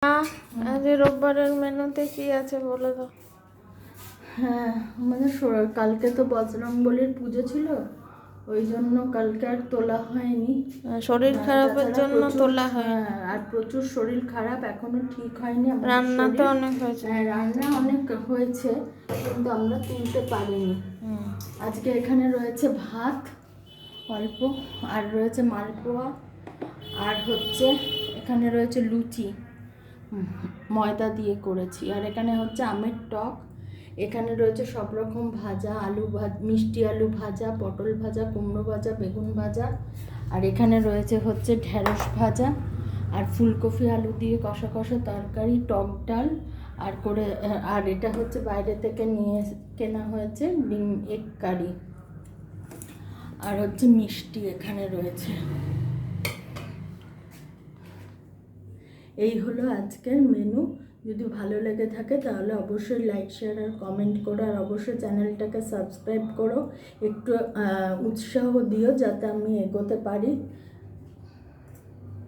আজ রোববারের মেনুতে কি আছে বলে দাও। হ্যাঁ, আমাদের কালকে তো বজরংবলীর পুজো ছিল, ওই জন্য কালকে আর তোলা হয়নি। শরীর খারাপের জন্য তোলা হয়। আর প্রচুর শরীর খারাপ, এখনো ঠিক হয়নি। রান্না তো অনেক হয়েছে। রান্না অনেক হয়েছে, কিন্তু আমরা তুলতে পারিনি। আজকে এখানে রয়েছে ভাত অল্প, আর রয়েছে মালপোয়া, আর হচ্ছে এখানে রয়েছে লুচি, ময়দা দিয়ে করেছি, আর এখানে হচ্ছে আমের টক, এখানে রয়েছে সব রকম ভাজা, মিষ্টি আলু ভাজা, পটল ভাজা, কুমড়ো ভাজা, বেগুন ভাজা, আর এখানে রয়েছে হচ্ছে ঢেঁড়স ভাজা, আর ফুলকপি আলু দিয়ে কষা কষা তরকারি, টক ডাল, আর এটা হচ্ছে বাইরে থেকে কেনা হয়েছে ডিম এগ কারি, আর হচ্ছে মিষ্টি এখানে রয়েছে। এই হলো আজকের মেনু। যদি ভালো লেগে থাকে তাহলে অবশ্যই লাইক, শেয়ার আর কমেন্ট করো, আর অবশ্যই চ্যানেলটাকে সাবস্ক্রাইব করো, একটু উৎসাহ দিও যাতে আমি এগোতে পারি।